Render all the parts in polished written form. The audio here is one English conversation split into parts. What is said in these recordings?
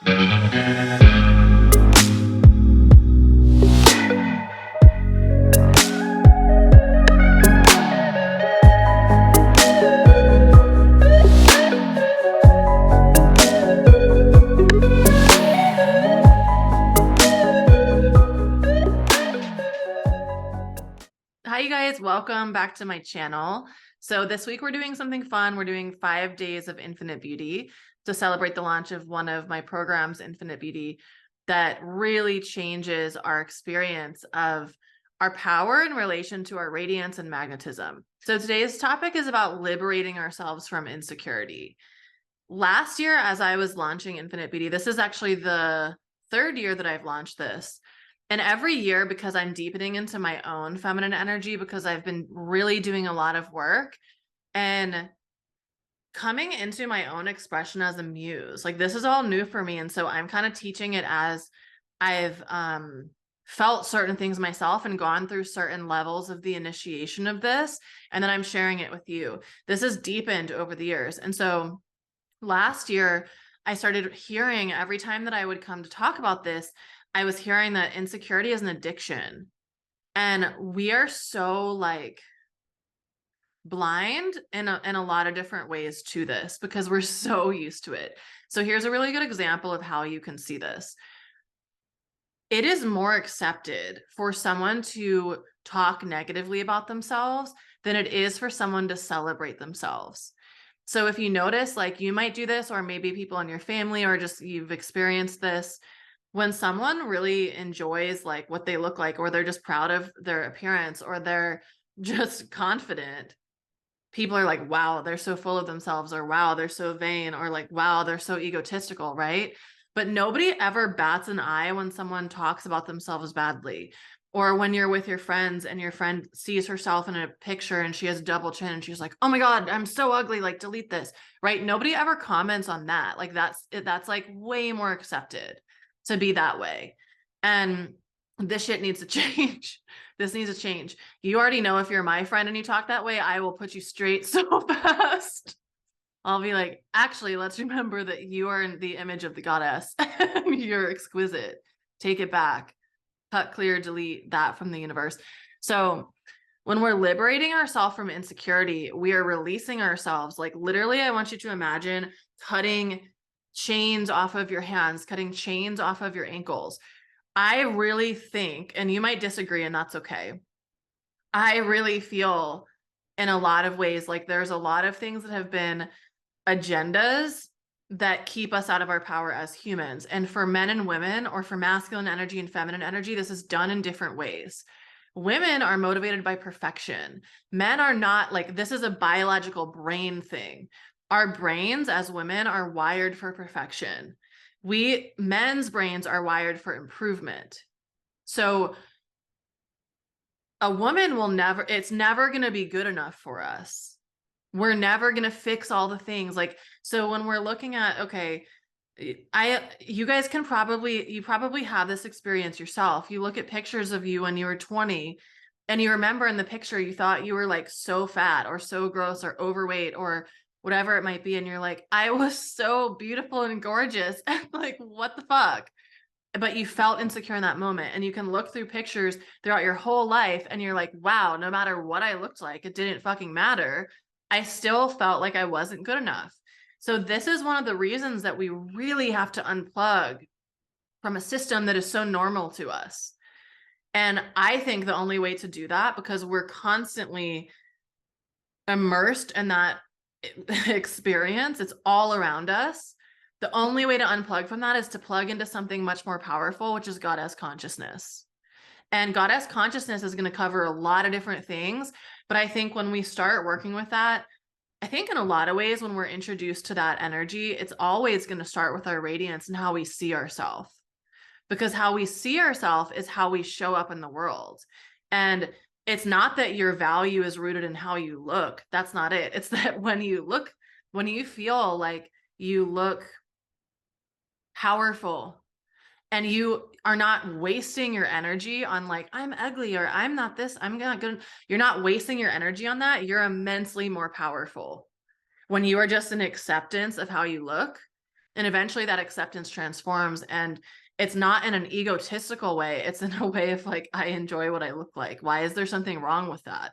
Hi, you guys. Welcome back to my channel. So this week we're doing something fun. We're doing 5 days of Infinite Beauty to celebrate the launch of one of my programs, Infinite Beauty, that really changes our experience of our power in relation to our radiance and magnetism. So today's topic is about liberating ourselves from insecurity. Last year, as I was launching Infinite Beauty, this is actually the 3rd year that I've launched this. And every year, because I'm deepening into my own feminine energy, because I've been really doing a lot of work and coming into my own expression as a muse, like this is all new for me. And so I'm kind of teaching it as I've felt certain things myself and gone through certain levels of the initiation of this. And then I'm sharing it with you. This has deepened over the years. And so last year, I started hearing every time that I would come to talk about this, I was hearing that insecurity is an addiction. And we are so like blind in a lot of different ways to this because we're so used to it. So here's a really good example of how you can see this. It is more accepted for someone to talk negatively about themselves than it is for someone to celebrate themselves. So if you notice, like you might do this, or maybe people in your family, or just you've experienced this, when someone really enjoys like what they look like, or they're just proud of their appearance, or they're just confident, people are like, wow, they're so full of themselves, or wow, they're so vain, or like, wow, they're so egotistical, right? But nobody ever bats an eye when someone talks about themselves badly. Or when you're with your friends and your friend sees herself in a picture and she has double chin and she's like, oh my God, I'm so ugly, like delete this, right? Nobody ever comments on that. Like that's like way more accepted to be that way. And this shit needs to change. This needs to change. You already know if you're my friend and you talk that way, I will put you straight so fast. I'll be like, actually, let's remember that you are in the image of the goddess. You're exquisite. Take it back. Cut, clear, delete that from the universe. So when we're liberating ourselves from insecurity, we are releasing ourselves. Like literally, I want you to imagine cutting chains off of your hands, cutting chains off of your ankles. I really think, and you might disagree, and that's okay. I really feel in a lot of ways like there's a lot of things that have been agendas that keep us out of our power as humans. And for men and women, or for masculine energy and feminine energy, this is done in different ways. Women are motivated by perfection. Men are not. Like, this is a biological brain thing. Our brains as women are wired for perfection. Men's brains are wired for improvement. So a woman will never, it's never going to be good enough for us. We're never going to fix all the things. Like, so when we're looking at, okay, you guys can you probably have this experience yourself. You look at pictures of you when you were 20 and you remember in the picture, you thought you were like so fat or so gross or overweight or whatever it might be. And you're like, I was so beautiful and gorgeous. And like, what the fuck? But you felt insecure in that moment. And you can look through pictures throughout your whole life and you're like, wow, no matter what I looked like, it didn't fucking matter. I still felt like I wasn't good enough. So this is one of the reasons that we really have to unplug from a system that is so normal to us. And I think the only way to do that, because we're constantly immersed in that experience, it's all around us. The only way to unplug from that is to plug into something much more powerful, which is goddess consciousness. And goddess consciousness is going to cover a lot of different things. But I think when we start working with that, I think in a lot of ways, when we're introduced to that energy, it's always going to start with our radiance and how we see ourselves. Because how we see ourselves is how we show up in the world. And it's not that your value is rooted in how you look. That's not it. It's that when you feel like you look powerful and you are not wasting your energy on like, I'm ugly, or I'm not this, I'm not good. You're not wasting your energy on that. You're immensely more powerful when you are just in acceptance of how you look. And eventually that acceptance transforms, and it's not in an egotistical way. It's in a way of like, I enjoy what I look like. Why is there something wrong with that?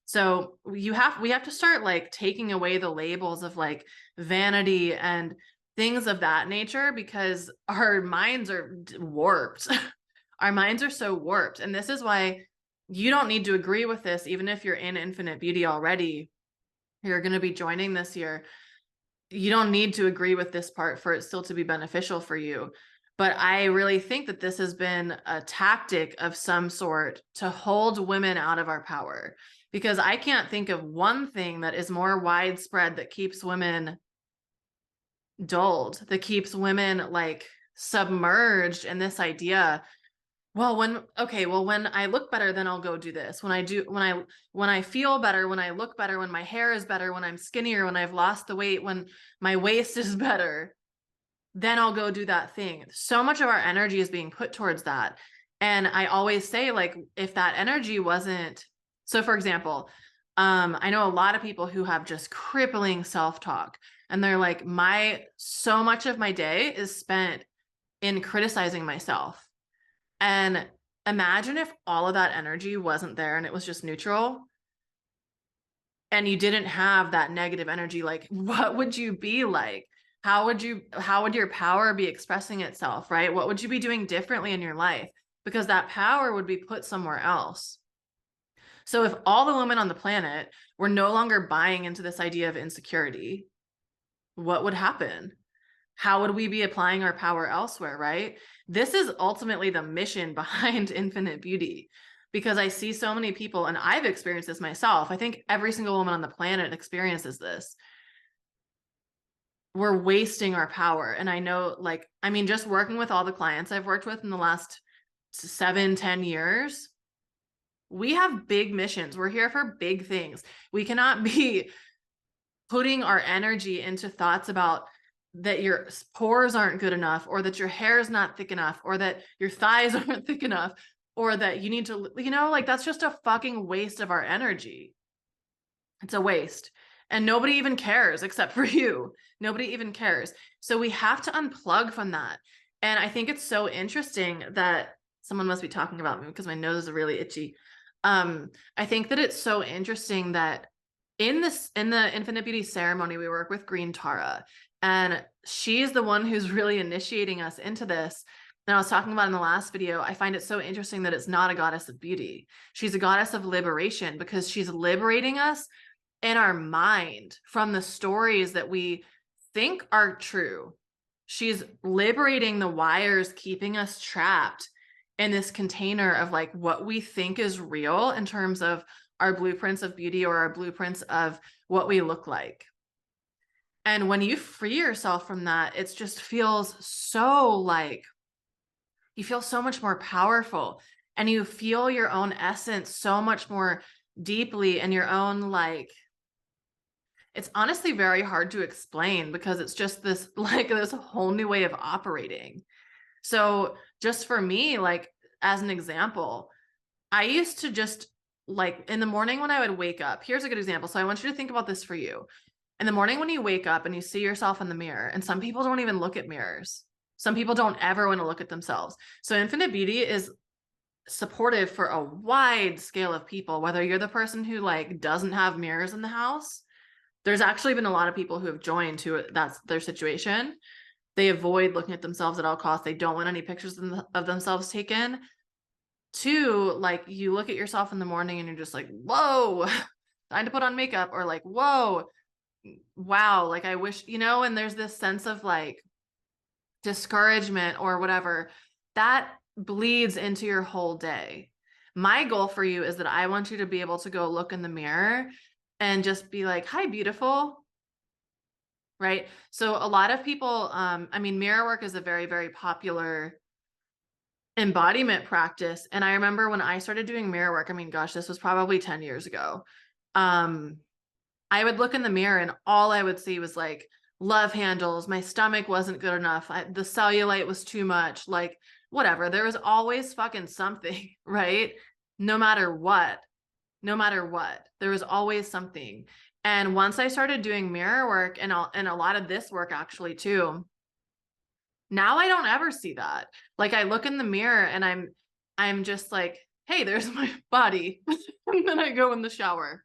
So we have to start like taking away the labels of like vanity and things of that nature, because our minds are warped. Our minds are so warped. And this is why you don't need to agree with this, even if you're in Infinite Beauty already. You're going to be joining this year. You don't need to agree with this part for it still to be beneficial for you. But I really think that this has been a tactic of some sort to hold women out of our power, because I can't think of one thing that is more widespread that keeps women dulled, that keeps women like submerged in this idea. Well, when I look better, then I'll go do this. When I feel better, when I look better, when my hair is better, when I'm skinnier, when I've lost the weight, when my waist is better, then I'll go do that thing. So much of our energy is being put towards that. And I always say, like, if that energy wasn't, so for example, I know a lot of people who have just crippling self-talk, and they're like, so much of my day is spent in criticizing myself. And imagine if all of that energy wasn't there and it was just neutral, and you didn't have that negative energy. Like, what would you be like? How would your power be expressing itself, right? What would you be doing differently in your life? Because that power would be put somewhere else. So if all the women on the planet were no longer buying into this idea of insecurity, what would happen? How would we be applying our power elsewhere, right? This is ultimately the mission behind Infinite Beauty, because I see so many people, and I've experienced this myself. I think every single woman on the planet experiences this. We're wasting our power. And I know, like, I mean, just working with all the clients I've worked with in the last 7-10 years, we have big missions. We're here for big things. We cannot be putting our energy into thoughts about that your pores aren't good enough, or that your hair is not thick enough, or that your thighs aren't thick enough, or that you need to, like, that's just a fucking waste of our energy. It's a waste. And nobody even cares except for you. Nobody even cares. So we have to unplug from that. And I think it's so interesting that someone must be talking about me because my nose is really itchy. I think that it's so interesting that in the Infinite Beauty ceremony, we work with Green Tara, and she's the one who's really initiating us into this. And I was talking about in the last video, I find it so interesting that it's not a goddess of beauty. She's a goddess of liberation, because she's liberating us in our mind from the stories that we think are true. She's liberating the wires keeping us trapped in this container of like what we think is real in terms of our blueprints of beauty, or our blueprints of what we look like. And when you free yourself from that, it just feels so like you feel so much more powerful, and you feel your own essence so much more deeply, in your own, like, it's honestly very hard to explain, because it's just this like this whole new way of operating. So just for me, like, as an example, I used to just, like, in the morning when I would wake up, here's a good example. So I want you to think about this for you. In the morning when you wake up and you see yourself in the mirror, and some people don't even look at mirrors. Some people don't ever want to look at themselves. So Infinite Beauty is supportive for a wide scale of people, whether you're the person who like doesn't have mirrors in the house. There's actually been a lot of people who have joined who that's their situation. They avoid looking at themselves at all costs. They don't want any pictures of themselves taken. Two, like, you look at yourself in the morning and you're just like, whoa, time to put on makeup, or like, whoa, wow, like I wish, and there's this sense of like discouragement or whatever that bleeds into your whole day. My goal for you is that I want you to be able to go look in the mirror and just be like, hi, beautiful. Right. So a lot of people, I mean, mirror work is a very, very popular embodiment practice. And I remember when I started doing mirror work, I mean, gosh, this was probably 10 years ago. I would look in the mirror and all I would see was like love handles. My stomach wasn't good enough. The cellulite was too much, like whatever. There was always fucking something, right? No matter what, there was always something. And once I started doing mirror work, and a lot of this work actually too, Now I don't ever see that. Like I look in the mirror and I'm just like, hey, there's my body. And then I go in the shower.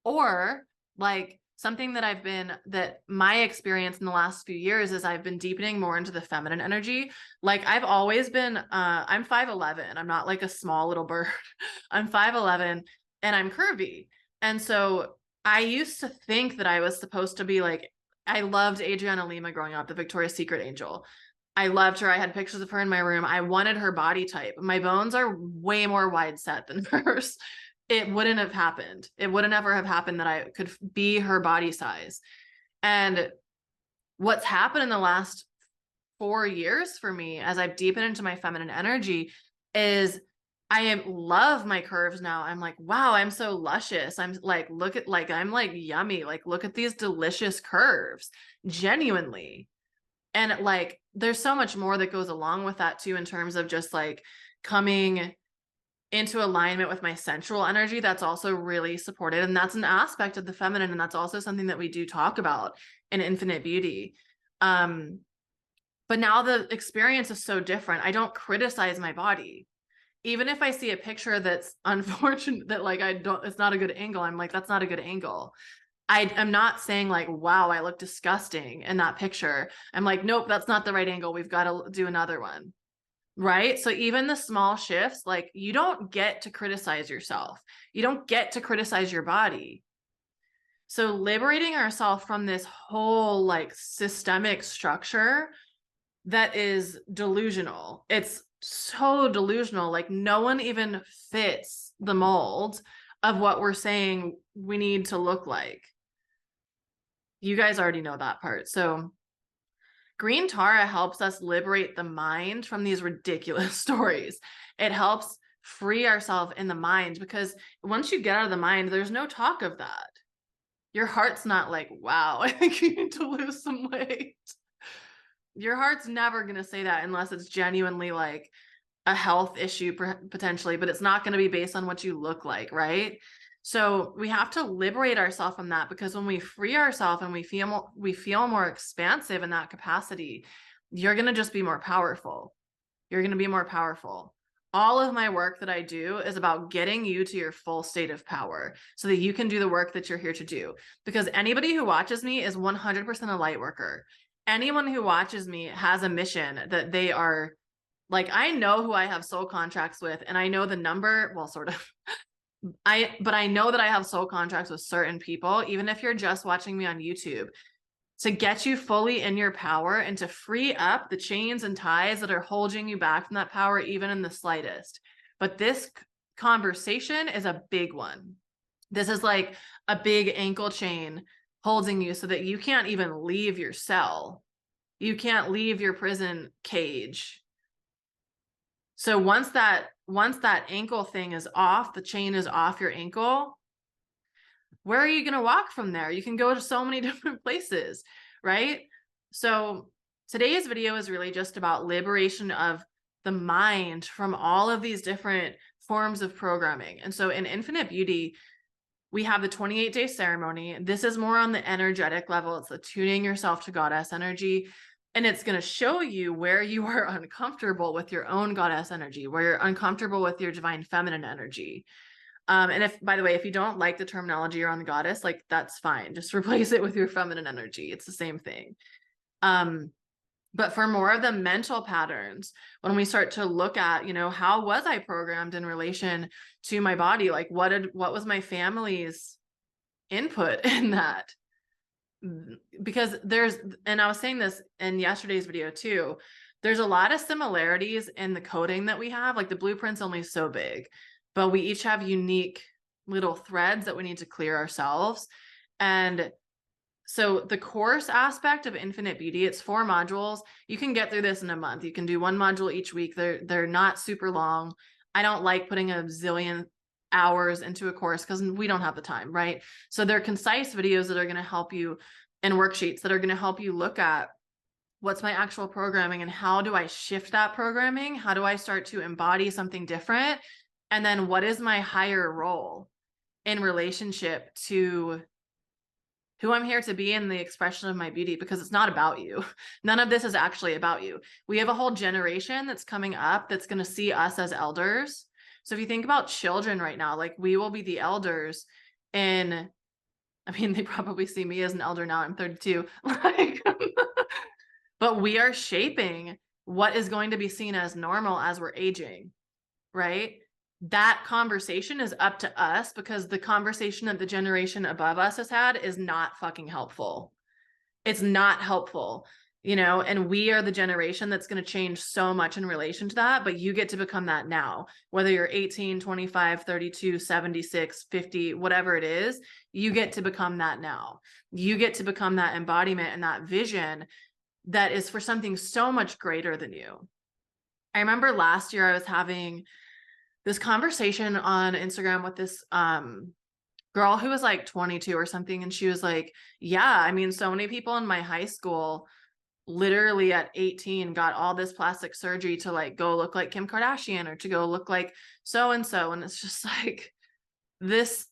Or like something that my experience in the last few years is I've been deepening more into the feminine energy. Like I've always been, I'm 5'11". I'm not like a small little bird. I'm 5'11" and I'm curvy. And so I used to think that I was supposed to be like, I loved Adriana Lima growing up, the Victoria's Secret angel. I loved her. I had pictures of her in my room. I wanted her body type. My bones are way more wide set than hers. It wouldn't have happened. It wouldn't ever have happened that I could be her body size. And what's happened in the last 4 years for me as I've deepened into my feminine energy is I love my curves now. I'm like, wow, I'm so luscious. I'm like, look at like, I'm like yummy. Like, look at these delicious curves, genuinely. And like, there's so much more that goes along with that too, in terms of just like coming into alignment with my sensual energy. That's also really supported. And that's an aspect of the feminine. And that's also something that we do talk about in Infinite Beauty. But now the experience is so different. I don't criticize my body. Even if I see a picture that's unfortunate, that like it's not a good angle, I'm like, that's not a good angle. I'm not saying like, wow, I look disgusting in that picture. I'm like, nope, that's not the right angle. We've got to do another one. Right? So even the small shifts, like you don't get to criticize yourself. You don't get to criticize your body. So liberating ourselves from this whole like systemic structure that is delusional. It's so delusional. Like no one even fits the mold of what we're saying we need to look like. You guys already know that part. So Green Tara helps us liberate the mind from these ridiculous stories. It helps free ourselves in the mind, because once you get out of the mind, there's no talk of that. Your heart's not like, wow, I think you need to lose some weight. Your heart's never going to say that unless it's genuinely like a health issue potentially, but it's not going to be based on what you look like, right? So we have to liberate ourselves from that, because when we free ourselves and we feel more expansive in that capacity, you're going to just be more powerful. You're going to be more powerful. All of my work that I do is about getting you to your full state of power so that you can do the work that you're here to do. Because anybody who watches me is 100% a light worker. Anyone who watches me has a mission that they are like, I know who I have soul contracts with, and I know the number, well, sort of. But I know that I have soul contracts with certain people, even if you're just watching me on YouTube, to get you fully in your power and to free up the chains and ties that are holding you back from that power, even in the slightest. But this conversation is a big one. This is like a big ankle chain holding you so that you can't even leave your cell. You can't leave your prison cage. So once that ankle thing is off, the chain is off your ankle, where are you going to walk from there? You can go to so many different places, right? So today's video is really just about liberation of the mind from all of these different forms of programming. And so in Infinite Beauty, we have the 28-day ceremony. This is more on the energetic level. It's attuning yourself to goddess energy. And it's going to show you where you are uncomfortable with your own goddess energy, where you're uncomfortable with your divine feminine energy. And if, by the way, if you don't like the terminology around the goddess, like that's fine. Just replace it with your feminine energy. It's the same thing. But for more of the mental patterns, when we start to look at, you know, how was I programmed in relation to my body? Like what was my family's input in that? Because and I was saying this in yesterday's video too, there's a lot of similarities in the coding that we have. Like the blueprint's only so big, but we each have unique little threads that we need to clear ourselves. And so the course aspect of Infinite Beauty, it's 4 modules. You can get through this in a month. You can do 1 module each week. They're not super long. I don't like putting a zillion hours into a course because we don't have the time, right? So they're concise videos that are going to help you, and worksheets that are going to help you look at what's my actual programming and how do I shift that programming? How do I start to embody something different? And then what is my higher role in relationship to who I'm here to be in the expression of my beauty, because it's not about you. None of this is actually about you. We have a whole generation that's coming up that's going to see us as elders. So if you think about children right now, like we will be the elders in, I mean, they probably see me as an elder now. I'm 32. Like, but we are shaping what is going to be seen as normal as we're aging, right? That conversation is up to us, because the conversation that the generation above us has had is not fucking helpful. It's not helpful, you know, and we are the generation that's going to change so much in relation to that. But you get to become that now, whether you're 18, 25, 32, 76, 50, whatever it is, you get to become that now. You get to become that embodiment and that vision that is for something so much greater than you. I remember last year I was having this conversation on Instagram with this girl who was like 22 or something. And she was like, yeah, I mean, so many people in my high school literally at 18 got all this plastic surgery to like go look like Kim Kardashian or to go look like so-and-so. And it's just like, this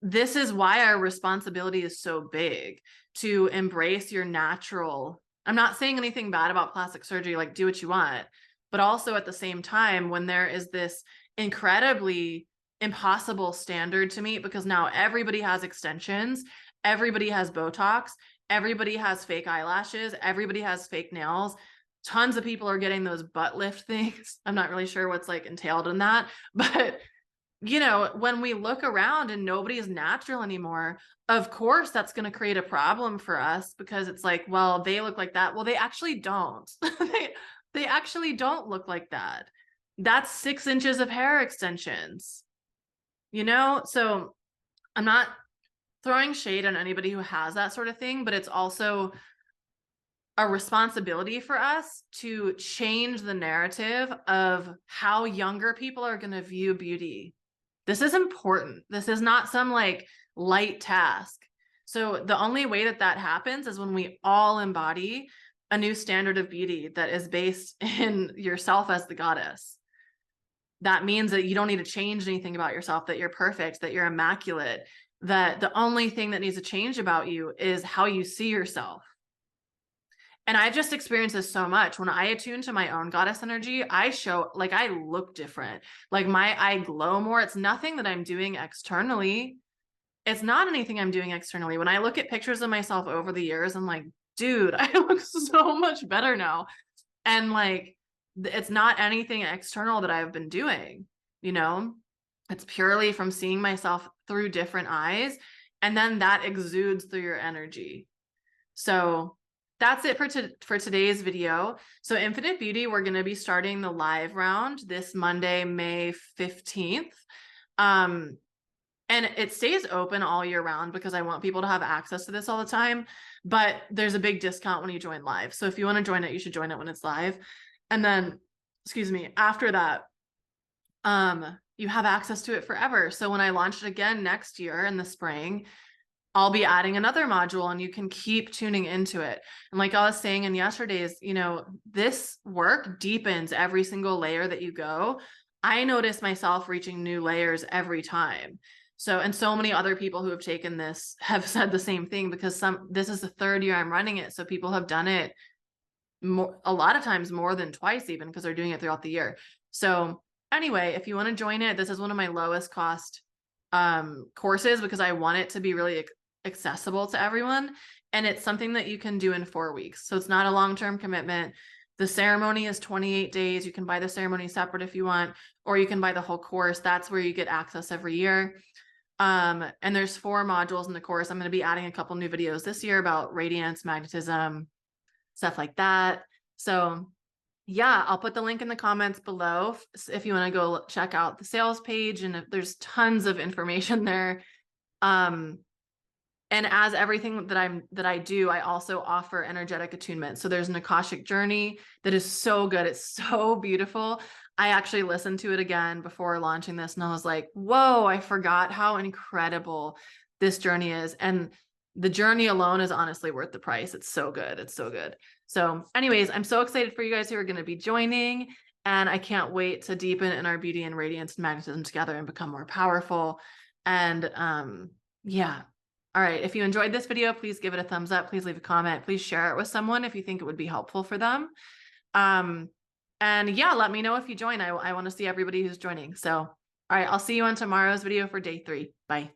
is why our responsibility is so big, to embrace your natural. I'm not saying anything bad about plastic surgery, like do what you want, but also at the same time, when there is this incredibly impossible standard to meet, because now everybody has extensions, everybody has Botox, everybody has fake eyelashes, everybody has fake nails. Tons of people are getting those butt lift things. I'm not really sure what's like entailed in that, but you know, when we look around and nobody is natural anymore, of course that's going to create a problem for us, because it's like, well, they look like that. Well, they actually don't. They actually don't look like that. That's 6 inches of hair extensions, you know? So I'm not throwing shade on anybody who has that sort of thing, but it's also a responsibility for us to change the narrative of how younger people are going to view beauty. This is important. This is not some like light task. So the only way that that happens is when we all embody a new standard of beauty that is based in yourself as the goddess. That means that you don't need to change anything about yourself, that you're perfect, that you're immaculate, that the only thing that needs to change about you is how you see yourself. And I've just experienced this so much. When I attune to my own goddess energy, I show, like, I look different. Like I glow more. It's nothing that I'm doing externally. It's not anything I'm doing externally. When I look at pictures of myself over the years, I'm like, dude, I look so much better now. And like, it's not anything external that I've been doing, you know? It's purely from seeing myself through different eyes. And then that exudes through your energy. So that's it for today's video. So Infinite Beauty, we're going to be starting the live round this Monday, May 15th. And it stays open all year round because I want people to have access to this all the time, but there's a big discount when you join live. So if you want to join it, you should join it when it's live. And then, excuse me, after that, you have access to it forever. So when I launch it again next year in the spring, I'll be adding another module and you can keep tuning into it. And like I was saying in yesterday's, you know, this work deepens every single layer that you go. I notice myself reaching new layers every time. So, and so many other people who have taken this have said the same thing, because this is the 3rd year I'm running it. So people have done it a lot of times more than twice, even because they're doing it throughout the year. So anyway, if you want to join it, this is one of my lowest cost courses, because I want it to be really accessible to everyone. And it's something that you can do in 4 weeks. So it's not a long-term commitment. The ceremony is 28 days. You can buy the ceremony separate if you want, or you can buy the whole course. That's where you get access every year. And there's 4 modules in the course. I'm going to be adding a couple new videos this year about radiance, magnetism, stuff like that. So yeah, I'll put the link in the comments below if you want to go check out the sales page, and there's tons of information there. And as everything that I do, I also offer energetic attunement. So there's an Akashic journey that is so good. It's so beautiful. I actually listened to it again before launching this, and I was like, whoa, I forgot how incredible this journey is. And the journey alone is honestly worth the price. It's so good. It's so good. So anyways, I'm so excited for you guys who are going to be joining, and I can't wait to deepen in our beauty and radiance and magnetism together and become more powerful. And yeah, All right. If you enjoyed this video, please give it a thumbs up. Please leave a comment. Please share it with someone if you think it would be helpful for them. And yeah, let me know if you join. I want to see everybody who's joining. So, all right, I'll see you on tomorrow's video for day 3. Bye.